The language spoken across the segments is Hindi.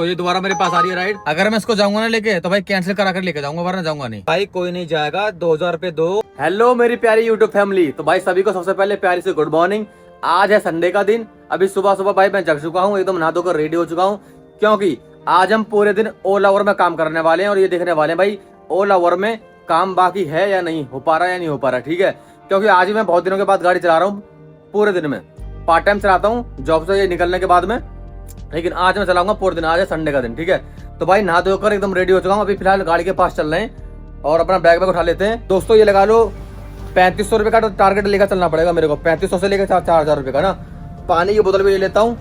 तो ये दोबारा मेरे पास आ रही है राइड। अगर मैं इसको जाऊंगा ना लेके तो भाई कैंसिल करा कर लेके जाऊंगा, वरना जाऊंगा नहीं भाई। कोई नहीं जाएगा, 2000 रुपए दो। हेलो मेरी प्यारी यूट्यूब फैमिली। तो भाई सभी को सबसे पहले प्यारी से गुड मॉर्निंग। आज है संडे का दिन। अभी सुबह सुबह भाई मैं जग चुका हूँ, एकदम नहा धोकर रेडी हो चुका हूँ, क्योंकि आज हम पूरे दिन ओला ओवर में काम करने वाले हैं और ये देखने वाले हैं भाई ओला ओवर में काम बाकी है या नहीं, हो पा रहा है या नहीं हो पा रहा, ठीक है। क्योंकि आज ही मैं बहुत दिनों के बाद गाड़ी चला रहा हूँ, पूरे दिन में पार्ट टाइम चलाता हूँ जॉब से निकलने के बाद में, लेकिन आज मैं चलाऊंगा पूरे दिन। आज है संडे का दिन, ठीक है। तो भाई नहा धोकर एकदम रेडी हो चुका हूँ। अभी फिलहाल गाड़ी के पास चल रहे हैं और अपना बैग उठा लेते हैं। दोस्तों ये लगा लो 3500 रुपए का तो टारगेट लेकर चलना पड़ेगा मेरे को, 3500 से लेकर 4000 रुपए का ना। पानी की बोतल भी ले लेता हूँ।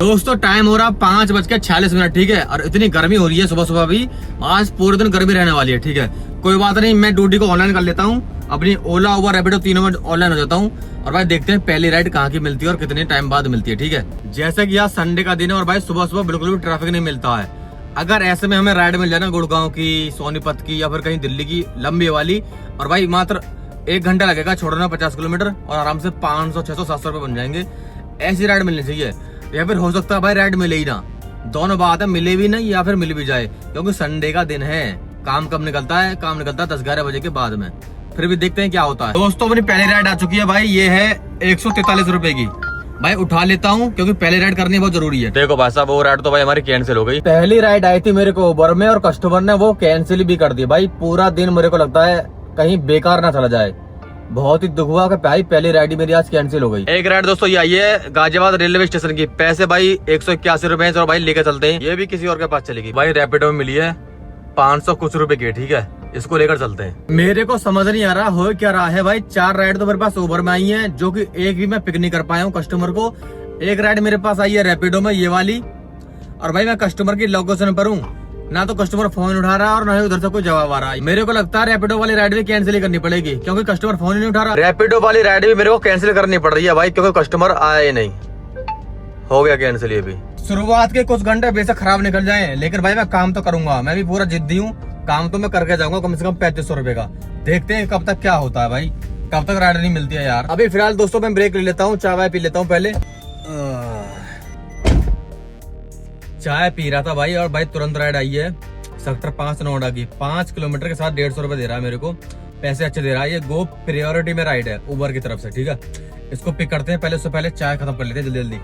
दोस्तों टाइम हो रहा 5:46, ठीक है। और इतनी गर्मी हो रही है सुबह सुबह भी, आज पूरे दिन गर्मी रहने वाली है, ठीक है। कोई बात नहीं, मैं ड्यूटी को ऑनलाइन कर लेता हूँ, अपनी ओला उबर रैपिडो तीनों में ऑनलाइन हो जाता हूँ। और भाई देखते हैं पहली राइड कहाँ की मिलती है और कितने टाइम बाद मिलती है, ठीक है। जैसे कि आज संडे का दिन है और भाई सुबह सुबह बिल्कुल भी ट्रैफिक नहीं मिलता है। अगर ऐसे में हमें राइड मिल जाए ना गुड़गांव की, सोनीपत की या फिर कहीं दिल्ली की लंबी वाली, और भाई मात्र 1 घंटा लगेगा छोड़ना 50 किलोमीटर और आराम से 500, 600, 700 रुपए बन जाएंगे। ऐसी राइड मिलनी चाहिए। या फिर हो सकता है भाई राइड मिले ही ना, दोनों बात है, मिले भी नहीं या फिर मिल भी जाए, क्योंकि संडे का दिन है। काम कब निकलता है? काम निकलता है 10-11 बजे के बाद में। फिर भी देखते हैं क्या होता है। दोस्तों अपनी पहली राइड आ चुकी है भाई, ये है 143 रुपए की। भाई उठा लेता हूँ क्योंकि पहली राइड करनी बहुत जरूरी है। देखो भाई साहब वो राइड तो भाई हमारी कैंसिल हो गई। पहली राइड आई थी मेरे को उबर में और कस्टमर ने वो कैंसिल भी कर दी। भाई पूरा दिन मेरे को लगता है कहीं बेकार ना चला जाए, बहुत ही दुख हुआ कि भाई पहली राइड मेरी आज कैंसिल हो गई। एक राइड दोस्तों ये आई है गाजियाबाद रेलवे स्टेशन की। पैसे भाई 181 रुपए और भाई लेकर चलते हैं। ये भी किसी और के पास चलेगी भाई, रैपिडो में मिली है 500 कुछ रुपए की, ठीक है। इसको लेकर चलते हैं। मेरे को समझ नहीं आ रहा हो क्या रहा है भाई। 4 राइड तो मेरे पास उबर में आई है, जो कि एक भी मैं पिक नहीं कर पाया हूँ कस्टमर को। एक राइड मेरे पास आई है रैपिडो में, ये वाली। और भाई मैं कस्टमर की लोकेशन पर हूँ, ना तो कस्टमर फोन उठा रहा और ना ही उधर से कोई जवाब आ रहा है। मेरे को लगता है रैपिडो वाली राइड भी कैंसिल करनी पड़ेगी, क्योंकि कस्टमर फोन ही नहीं उठा रहा। रैपिडो वाली राइड भी मेरे को कैंसिल करनी पड़ रही है भाई, क्योंकि कस्टमर आया ही नहीं। हो गया कैंसिल ये भी। शुरुआत के कुछ घंटे बेशक खराब निकल जाए, लेकिन भाई मैं काम तो करूंगा। मैं भी पूरा जिद्दी हूँ, काम तो मैं करके जाऊंगा कम से कम 3500 रुपए का। देखते हैं कब तक क्या होता है भाई, कब तक राइड नहीं मिलती है यार। अभी फिलहाल दोस्तों मैं ब्रेक ले लेता हूँ, चाय पी लेता हूँ पहले। चाय पी रहा था भाई और भाई तुरंत राइड आई है सेक्टर 5 नोएडा की। 5 किलोमीटर के साथ 150 रुपए दे रहा है मेरे को, पैसे अच्छे दे रहा है। ये गो प्रायोरिटी में राइड है उबर की तरफ से, ठीक है। इसको पिक करते हैं पहले, उससे पहले चाय खत्म कर लेते हैं जल्दी जल्दी।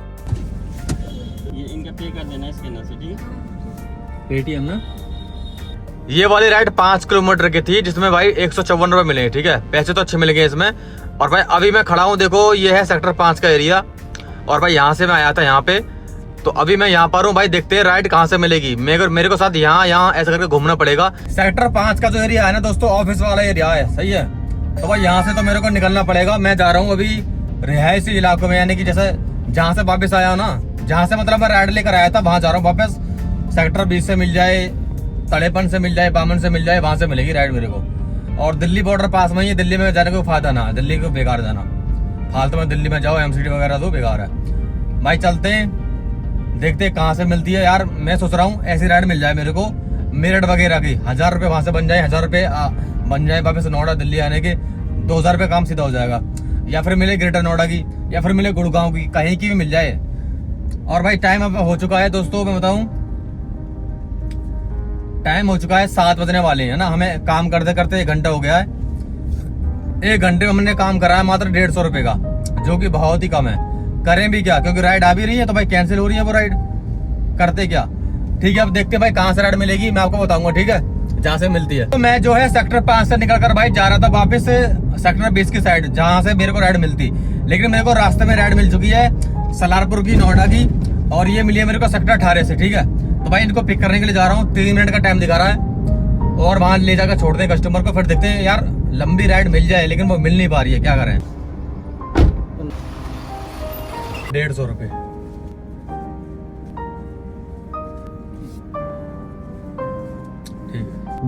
ये इनका पे कर देना स्कैनर से, ठीक है। पेटीएम ना। ये वाली राइड 5 किलोमीटर की थी, जिसमें भाई 154 रुपए मिले, ठीक है। पैसे तो अच्छे मिल गए इसमें। और भाई अभी मैं खड़ा हूँ, देखो ये है सेक्टर 5 का एरिया, और भाई यहाँ से मैं आया था यहाँ पे, तो अभी मैं यहाँ पर हूँ। भाई देखते हैं राइड कहाँ से मिलेगी। मेरे को साथ यहाँ ऐसा करके घूमना पड़ेगा। सेक्टर 5 का जो एरिया है ना दोस्तों, ऑफिस वाला एरिया है, सही है। तो भाई यहाँ से तो मेरे को निकलना पड़ेगा। मैं जा रहा हूँ अभी रिहायशी इलाकों में, यानी कि जैसे जहाँ से वापस आया ना, जहाँ से मतलब मैं राइड लेकर आया था वहां जा रहा हूँ वापस। सेक्टर 20 से मिल जाए, तड़ेपन से मिल जाए, बामन से मिल जाए, वहां से मिलेगी राइड मेरे को। और दिल्ली बॉर्डर पास में ही, दिल्ली में जाने को फायदा ना, दिल्ली को बेकार जाना, फालतू में दिल्ली में जाओ, एमसीडी वगैरह तो बेकार है। भाई चलते हैं, देखते हैं कहाँ से मिलती है यार। मैं सोच रहा हूँ ऐसी राइड मिल जाए मेरे को मेरठ वगैरह की, 1000 रुपए वहां से बन जाए, 1000 रुपए बन जाए वापस नोएडा दिल्ली आने के, 2000 रुपए काम सीधा हो जाएगा। या फिर मिले ग्रेटर नोएडा की, या फिर मिले गुड़गांव की, कहीं की भी मिल जाए। और भाई टाइम अब हो चुका है दोस्तों, मैं बताऊं टाइम हो चुका है 7 बजने वाले हैं ना। हमें काम करते करते 1 घंटा हो गया है। 1 घंटे में हमने काम करा है मात्र 150 रुपए का, जो कि बहुत ही कम है। करें भी क्या, क्योंकि राइड आ भी रही है तो भाई कैंसिल हो रही है वो राइड, करते क्या। ठीक है अब देखते हैं भाई कहाँ से राइड मिलेगी, मैं आपको बताऊंगा, ठीक है, जहाँ से मिलती है। तो मैं जो है सेक्टर 5 से निकलकर भाई जा रहा था वापस सेक्टर 20 की साइड, जहाँ से मेरे को राइड मिलती। लेकिन मेरे को रास्ते में राइड मिल चुकी है सलारपुर की, नोएडा की, और ये मिली है मेरे को सेक्टर 18 से, ठीक है। तो भाई इनको पिक करने के लिए जा रहा हूँ, 3 मिनट का टाइम दिखा रहा है, और वहां ले जाकर छोड़ते हैं कस्टमर को। फिर देखते हैं यार लंबी राइड मिल जाए, लेकिन वो मिल नहीं पा रही है, क्या करें। 150 रुपए।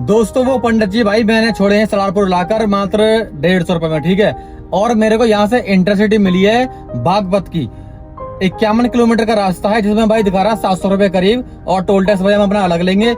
दोस्तों वो पंडित जी भाई मैंने छोड़े हैं सलारपुर लाकर मात्र 150 रुपए में, ठीक है। और मेरे को यहाँ से इंटरसिटी मिली है बागपत की, 51 किलोमीटर का रास्ता है, जिसमें भाई दिखा रहा है 700 रुपए करीब, और टोल टैक्स भाई हम अपना अलग लेंगे।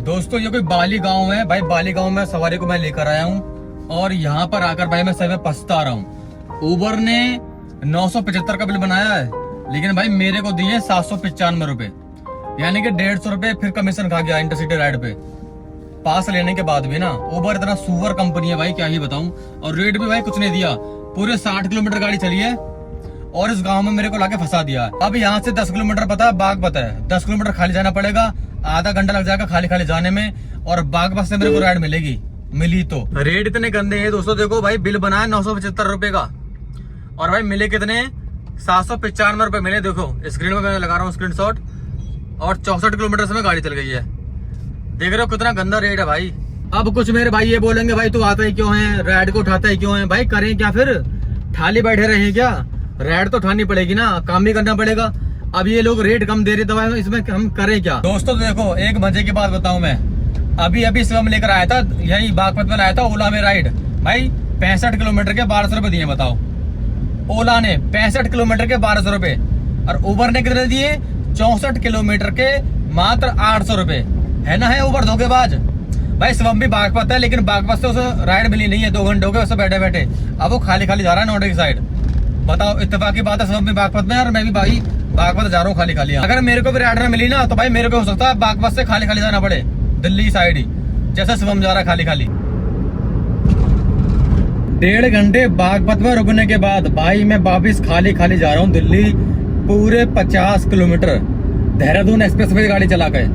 दोस्तों ये कोई बाली गांव है भाई, बाली गांव में सवारी को मैं लेकर आया हूँ, और यहाँ पर आकर भाई मैं सही में पछता रहा हूँ। उबर ने 975 का बिल बनाया है, लेकिन भाई मेरे को दिए 795 रुपए, यानी कि 150 रुपए फिर कमीशन खा गया इंटरसिटी राइड पे। पास लेने के बाद भी ना उबर इतना सुअर कंपनी है भाई, क्या ही बताऊं। और रेट भी भाई कुछ नहीं दिया, पूरे 60 किलोमीटर गाड़ी चली है और इस गांव में मेरे को लाके फंसा दिया। अब यहाँ से 10 किलोमीटर पता है, बाग पता है, 10 किलोमीटर खाली जाना पड़ेगा, आधा घंटा लग जाएगा खाली खाली जाने में, और बाग बस से मेरे को राइड मिलेगी, मिली तो। रेट इतने गंदे हैं दोस्तों, देखो भाई बिल बना है 975 रुपए का, और भाई मिले कितने 795 रुपए मिले। देखो स्क्रीन में मैं लगा रहा हूँ स्क्रीनशॉट, और 64 किलोमीटर से मैं गाड़ी चल गई है। देख रहे हो कितना गंदा रेट है भाई। अब कुछ मेरे भाई ये बोलेंगे भाई तू आता ही क्यों है, राइड को उठाता ही क्यों है। भाई करें क्या फिर, थाली बैठे रहे क्या, राइड तो उठानी पड़ेगी ना, काम भी करना पड़ेगा। अब ये लोग रेट कम दे रहे तो भाई इसमें हम करें क्या। दोस्तों देखो एक मजे की बात बताऊं मैं, अभी स्वयं लेकर आया था, यही बागपत में आया था ओला में राइड। भाई 65 किलोमीटर के 1200 रुपए दिए, बताओ। ओला ने 65 किलोमीटर के 1200 रुपए, और उबर ने कितने दिए 64 किलोमीटर के मात्र 800 रुपए, है ना। है उबर धोखेबाज। भाई स्वयं भी बागपत है, लेकिन बागपत से उसे राइड मिली नहीं है, 2 घंटे हो गए उसे बैठे बैठे, अब वो खाली खाली जा रहा है नोएडा की साइड। बताओ इत्तेफाक की बात है, स्वयं भी बागपत में और मैं भी भाई बागपत जा रहा हूँ खाली खाली। अगर मेरे को भी राइड मिली ना तो भाई मेरे को हो सकता है बागपत से खाली खाली जाना पड़े दिल्ली साइड ही, जैसा स्वयं जा रहा है खाली खाली। 1.5 घंटे बागपत में रुकने के बाद भाई मैं वापिस खाली खाली जा रहा हूँ दिल्ली, पूरे 50 किलोमीटर देहरादून एक्सप्रेस वे गाड़ी चला गए।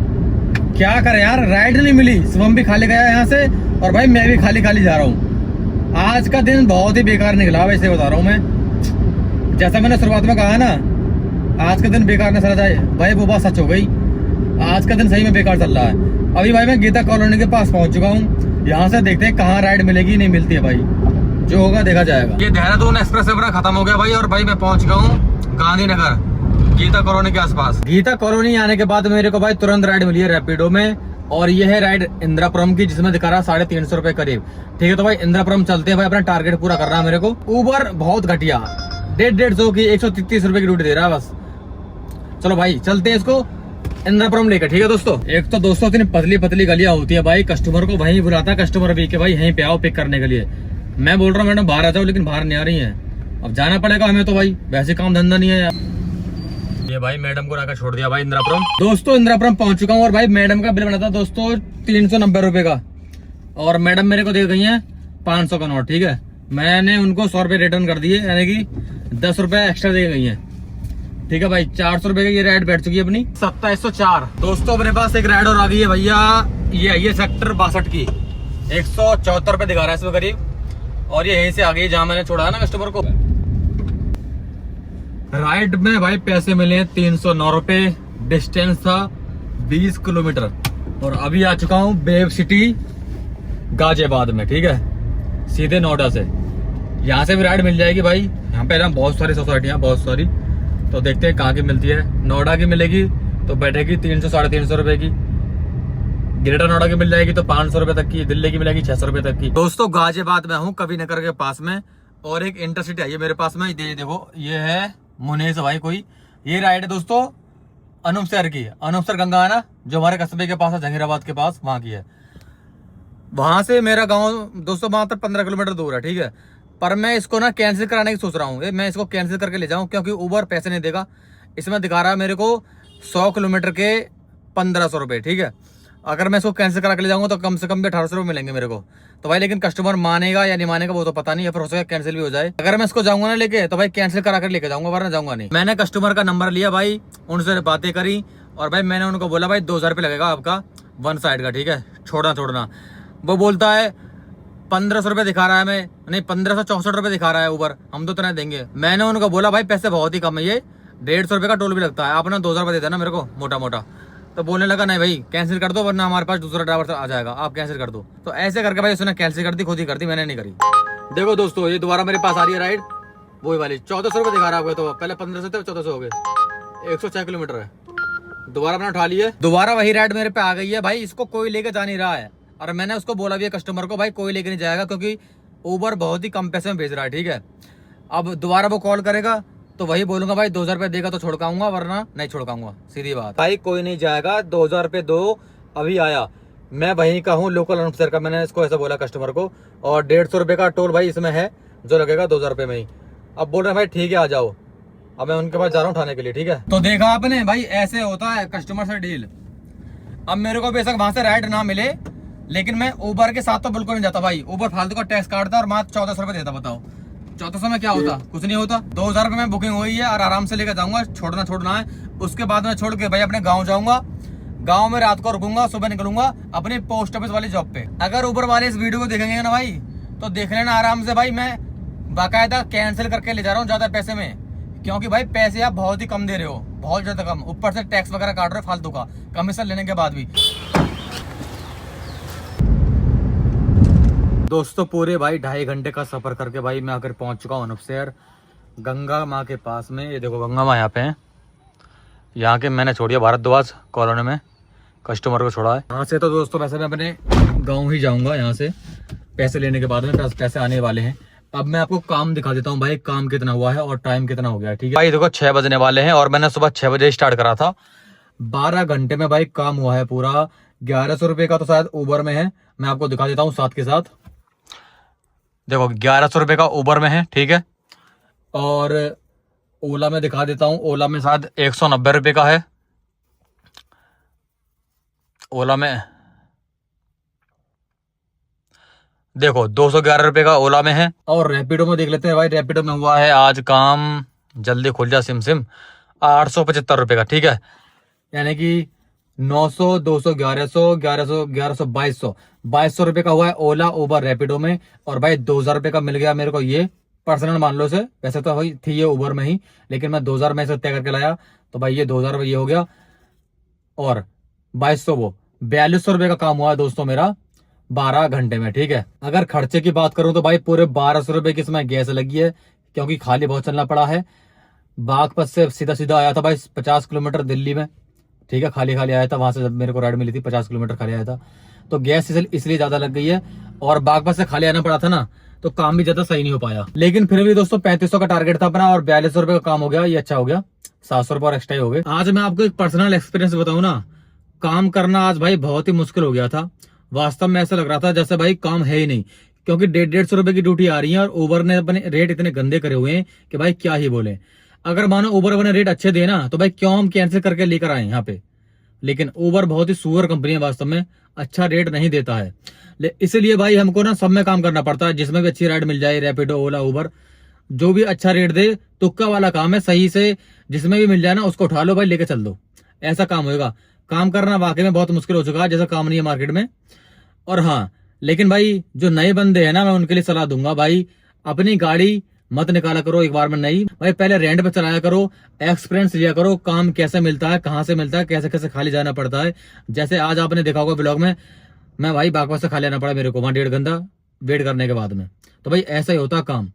क्या करे यार, राइड नहीं मिली, स्वयं भी खाली गया यहाँ से, और भाई मैं भी खाली खाली जा रहा हूँ। आज का दिन बहुत ही बेकार निकला, वैसे बता रहा हूँ मैं, जैसा मैंने शुरुआत में कहा ना, आज का दिन बेकार न चला जाए भाई, वो बात सच हो गई। आज का दिन सही में बेकार चल रहा है। अभी भाई मैं गीता कॉलोनी के पास पहुंच चुका हूँ, यहाँ से देखते हैं कहाँ राइड मिलेगी, नहीं मिलती है भाई, जो होगा देखा जाएगा। ये देहरादून एक्सप्रेस वे खत्म हो गया भाई, और भाई मैं पहुंच गया हूँ गांधीनगर गीता कॉलोनी के आसपास। गीता कॉलोनी आने के बाद मेरे को भाई तुरंत राइड मिली है रैपिडो में, और ये है राइड इंदिरापुरम की, जिसमें दिखा रहा 350 रुपए करीब। ठीक है, तो भाई इंदिरापुरम चलते हैं भाई, अपना टारगेट पूरा कर रहा है मेरे को। उबर बहुत घटिया, 150 की 133 रुपए की ड्यूटी दे रहा है बस। चलो भाई चलते हैं इसको इंदिरापुरम लेकर। ठीक है दोस्तों, एक तो दोस्तों इतनी पतली पतली गलियां होती है भाई, कस्टमर को वहीं बुलाता है कस्टमर भी के भाई यहीं पे आओ पिक करने के लिए। मैं बोल रहा हूँ मैडम बाहर आ जाओ, लेकिन बाहर नहीं आ रही है, अब जाना पड़ेगा हमें तो भाई, वैसे काम धंधा नहीं है यार। ये भाई मैडम को लाकर छोड़ दिया भाई इंदिरापुरम। दोस्तों इंदिरापुरम पहुंच चुका हूँ, और भाई मैडम का बिल बना था दोस्तों 390 रुपए का, और मैडम मेरे को दे गई है 500 का नोट। ठीक है, मैंने उनको 100 रुपए रिटर्न कर दिए, यानी कि 10 रुपए एक्स्ट्रा दे गई है। ठीक है भाई, 400 रुपए की ये राइड बैठ चुकी है अपनी। 2704 दोस्तों अपने पास एक राइड और आ गई है भैया, ये आई है सेक्टर 62 की, 174 रुपए दिखा रहा है इसमें करीब, और ये यहीं से आ गई जहां मैंने छोड़ा है ना कस्टमर को। राइड में भाई पैसे मिले 309 रुपए, डिस्टेंस था 20 किलोमीटर, और अभी आ चुका हूँ बेब सिटी गाजियाबाद में। ठीक है, सीधे नोएडा से, यहाँ से भी राइड मिल जाएगी भाई। यहाँ पे ना बहुत सारी सोसाइटियाँ, बहुत सारी, तो देखते हैं कहाँ की मिलती है। नोएडा की मिलेगी तो बैठेगी 300 साढ़े 300 रुपए की, ग्रेटर नोएडा की मिल जाएगी तो 500 रुपए तक की, दिल्ली की मिलेगी 600 रुपए तक की। दोस्तों गाजियाबाद में हूँ कवि नगर के पास में, और एक इंटरसिटी आई है मेरे पास में, देखो ये है मुनेश भाई कोई, ये राइड है दोस्तों अनूपसर की, अनूपसर गंगा है ना जो हमारे कस्बे के पास है, जहीराबाद के पास, वहां की है। वहां से मेरा गांव दोस्तों मात्र 15 किलोमीटर दूर है। ठीक है, पर मैं इसको ना कैंसिल कराने की सोच रहा हूँ, मैं इसको कैंसिल करके ले जाऊँ, क्योंकि उबर पैसे नहीं देगा। इसमें दिखा रहा है मेरे को 100 किलोमीटर के 1500 रुपये। ठीक है, अगर मैं इसको कैंसिल करा के ले जाऊंगा तो कम से कम भी 1800 रुपये मिलेंगे मेरे को, तो भाई लेकिन कस्टमर मानेगा या नहीं मानेगा वो तो पता नहीं है, फिर हो सके कैंसिल भी हो जाए। अगर मैं इसको जाऊंगा ना लेके तो भाई कैंसिल करा कर लेके जाऊंगा, वरना जाऊंगा नहीं। मैंने कस्टमर का नंबर लिया भाई, उनसे बातें करी, और भाई मैंने उनको बोला भाई 2000 रुपये लगेगा आपका वन साइड का। ठीक है, छोड़ना। वो बोलता है 1500 रुपये दिखा रहा है, मैं नहीं 1564 रुपये दिखा रहा है उबर, हम तो इतना देंगे। मैंने उनको बोला भाई पैसे बहुत ही कम है, ये 150 रुपये का टोल भी लगता है, आप ना 2000 रुपये देते ना मेरे को मोटा मोटा। तो बोलने लगा नहीं भाई कैंसिल कर दो, वरना हमारे पास दूसरा ड्राइवर आ जाएगा, आप कैंसिल कर दो। तो ऐसे करके भाई उसने कैंसिल कर दी, खुद ही कर दी, मैंने नहीं करी। देखो दोस्तों ये दोबारा मेरे पास आ रही है राइड, वही वाली 1400 रुपये दिखा रहा है, तो पहले 1500 थे 1400 हो गए, 106 किलोमीटर है। दोबारा मैंने उठा लिया, दोबारा वही राइड मेरे पे आ गई है भाई। इसको कोई लेके जा नहीं रहा है, और मैंने उसको बोला भी है कस्टमर को भाई कोई लेके नहीं जाएगा, क्योंकि उबर बहुत ही कम पैसे में भेज रहा है। ठीक है, अब दोबारा वो कॉल करेगा तो वही बोलूंगा भाई 2000 रुपये देगा तो छोड़काऊंगा, वरना नहीं छोड़काऊंगा, सीधी बात। भाई कोई नहीं जाएगा, 2000 रुपये दो। अभी आया, मैं वहीं का हूँ, लोकल अनूपसर का, मैंने इसको ऐसा बोला कस्टमर को, और 150 रुपये का टोल भाई इसमें है जो लगेगा 2000 रुपये में ही। अब बोल रहे हैं भाई ठीक है आ जाओ। अब मैं उनके पास जा रहा हूँ उठाने के लिए, ठीक है। तो देखा आपने भाई, ऐसे होता है कस्टमर से डील। अब मेरे को बेशक वहां से राइड ना मिले, लेकिन मैं उबर के साथ तो बिल्कुल नहीं जाता भाई। उबर फालतू का टैक्स काटता और मात्र 1400 रुपये देता। बताओ 1400 में क्या होता? कुछ नहीं होता। 2000 रुपये में बुकिंग हुई है और आराम से लेकर जाऊंगा। छोड़ना है। उसके बाद में छोड़ के भाई अपने गाँव जाऊंगा। गाँव में रात को रुकूंगा, सुबह निकलूंगा अपनी पोस्ट ऑफिस वाली जॉब पे। अगर उबर वाले इस वीडियो को देखेंगे ना भाई, तो देख लेना आराम से भाई, मैं बाकायदा कैंसिल करके ले जा रहा हूँ ज्यादा पैसे में। क्योंकि भाई पैसे आप बहुत ही कम दे रहे हो, बहुत ज्यादा कम। ऊपर से टैक्स वगैरह काट रहे हो फालतू का, कमीशन लेने के बाद भी। दोस्तों पूरे भाई 2.5 घंटे का सफर करके भाई मैं आकर पहुंच चुका हूँ अनूपशहर, गंगा माँ के पास में। ये देखो गंगा माँ यहाँ पे है। यहाँ के मैंने छोड़ दिया भारद्वाज कॉलोनी में, कस्टमर को छोड़ा है। यहाँ से तो दोस्तों वैसे मैं अपने गाँव ही जाऊँगा। यहाँ से पैसे लेने के बाद में पैसे आने वाले हैं। अब मैं आपको काम दिखा देता हूँ भाई, काम कितना हुआ है और टाइम कितना हो गया है, ठीक है भाई। देखो 6 बजने वाले हैं और मैंने सुबह 6 बजे स्टार्ट करा था। 12 घंटे में भाई काम हुआ है पूरा। 1100 रुपये का तो शायद उबर में है, मैं आपको दिखा देता हूँ साथ के साथ। देखो 1100 रुपये का उबर में है, ठीक है। और ओला में दिखा देता हूँ, ओला में शायद 190 रुपये का है। ओला में देखो 211 रुपये का ओला में है। और रैपिडो में देख लेते हैं भाई, रैपिडो में हुआ है आज काम, जल्दी खुल जा सिम 875 रुपये का, ठीक है। यानी कि 900, 200, 1100, 1100, 1100, 2200 रुपये का हुआ है ओला उबर रैपिडो में। और भाई 2000 रुपये का मिल गया मेरे को ये पर्सनल, मान लो से। वैसे तो भाई थी ये उबर में ही, लेकिन मैं 2000 में से तय करके लाया, तो भाई ये 2000 रुपये ये हो गया। और 2200 वो 4200 रुपये का काम हुआ है दोस्तों मेरा 12 घंटे में, ठीक है। अगर खर्चे की बात करूं तो भाई पूरे 1200 रुपये की इसमें गैस लगी है, क्योंकि खाली बहुत चलना पड़ा है। बागपत से सीधा आया था भाई 50 किलोमीटर दिल्ली में, ठीक है। खाली आया था वहां से, जब मेरे को राइड मिली थी 50 किलोमीटर खाली आया था, तो गैस इसलिए ज्यादा लग गई है। और बागपत से खाली आना पड़ा था ना, तो काम भी ज्यादा सही नहीं हो पाया। लेकिन फिर भी दोस्तों 3500 का टारगेट था अपना और 4200 रुपये का काम हो गया, ये अच्छा हो गया। 700 रुपये और एक्स्ट्रा ही हो गए। आज मैं आपको एक पर्सनल एक्सपीरियंस बताऊं ना, काम करना आज भाई बहुत ही मुश्किल हो गया था। वास्तव में ऐसा लग रहा था जैसे भाई काम है ही नहीं, क्योंकि 150 रुपए की ड्यूटी आ रही है और उबर ने अपने रेट इतने गंदे करे हुए हैं कि भाई क्या ही बोले। अगर मानो उबर अपने रेट अच्छे दे ना, तो भाई क्यों हम कैंसिल करके लेकर आए यहाँ पे। लेकिन उबर बहुत ही सुअर कंपनी है, वास्तव में अच्छा रेट नहीं देता है। इसीलिए भाई हमको ना सब में काम करना पड़ता है, जिसमें भी अच्छी राइड मिल जाए, रैपिडो, ओला, उबर, जो भी अच्छा रेट दे। तुक्का वाला काम है, सही से जिसमें भी मिल जाए ना उसको उठा लो भाई, लेके चल दो, ऐसा काम होगा। काम करना वाकई में बहुत मुश्किल हो चुका है, जैसा काम नहीं है मार्केट में। और हाँ, लेकिन भाई जो नए बंदे हैं ना, मैं उनके लिए सलाह दूंगा भाई, अपनी गाड़ी मत निकाला करो एक बार में नहीं भाई, पहले रेंट पे चलाया करो, एक्सपीरियंस लिया करो, काम कैसे मिलता है, कहाँ से मिलता है, कैसे कैसे खाली जाना पड़ता है। जैसे आज आपने देखा होगा ब्लॉग में, मैं भाई बागपत से खाली आना पड़ा मेरे को, वहां 1.5 घंटा वेट करने के बाद में। तो भाई ऐसा ही होता काम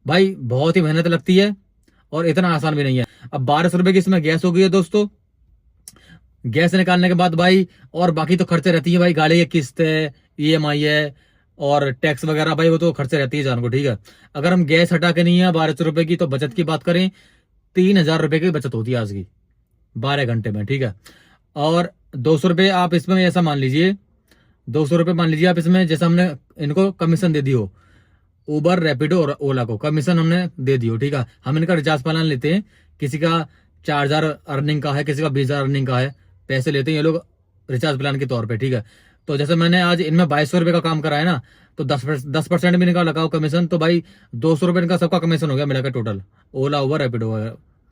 भाई, बहुत ही मेहनत लगती है और इतना आसान भी नहीं है। अब 1200 रुपए की इसमें गैस हो गई है दोस्तों। गैस निकालने के बाद भाई और बाकी तो खर्चे रहती है भाई, गाड़ी की किस्त है, EMI है और टैक्स वगैरह भाई, वो तो खर्चे रहती है जान को, ठीक है। अगर हम गैस हटा के नहीं है 1200 रुपए की, तो बचत की बात करें 3000 रुपए की बचत होती है आज की 12 घंटे में, ठीक है। और 200 रुपये आप इसमें ऐसा मान लीजिए, 200 रुपये मान लीजिए आप इसमें, जैसे हमने इनको कमीशन दे दी हो, उबर, रैपिडो और ओला को कमीशन हमने दे दी हो, ठीक है। हम इनका रिचार्ज प्लान लेते हैं, किसी का 4000 अर्निंग का है, किसी का 20000 अर्निंग का है, पैसे लेते हैं ये लोग रिचार्ज प्लान के तौर पे, ठीक है। तो जैसे मैंने आज इनमें 2200 रुपये का काम कराया ना, तो 10% भी इनका लगाओ कमीशन, तो भाई 200 रुपये इनका सबका कमीशन हो गया मिलाकर टोटल, ओला, उबर, रैपिडो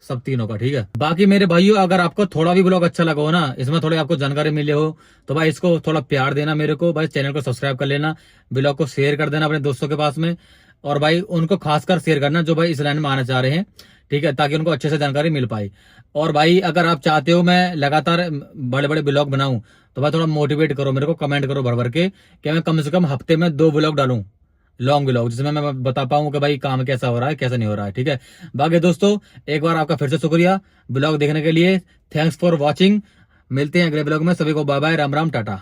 सब तीनों का, ठीक है। बाकी मेरे भाइयों, अगर आपको थोड़ा भी ब्लॉग अच्छा लगा हो ना, इसमें थोड़ी आपको जानकारी मिले हो, तो भाई इसको थोड़ा प्यार देना मेरे को भाई, चैनल को सब्सक्राइब कर लेना, ब्लॉग को शेयर कर देना अपने दोस्तों के पास में, और भाई उनको खासकर शेयर करना जो भाई इस लाइन में आना चाह रहे हैं, ठीक है, ताकि उनको अच्छे से जानकारी मिल पाए। और भाई अगर आप चाहते हो मैं लगातार बड़े बड़े ब्लॉग बनाऊं, तो भाई थोड़ा मोटिवेट करो मेरे को, कमेंट करो भर भर के कि मैं कम से कम हफ्ते में 2 ब्लॉग डालूं, लॉन्ग ब्लॉग, जिसमें मैं बता पाऊं कि भाई काम कैसा हो रहा है, कैसा नहीं हो रहा है, ठीक है। बाकी दोस्तों एक बार आपका फिर से शुक्रिया ब्लॉग देखने के लिए, थैंक्स फॉर वॉचिंग। मिलते हैं अगले ब्लॉग में, सभी को बाय बाय, राम राम, टाटा।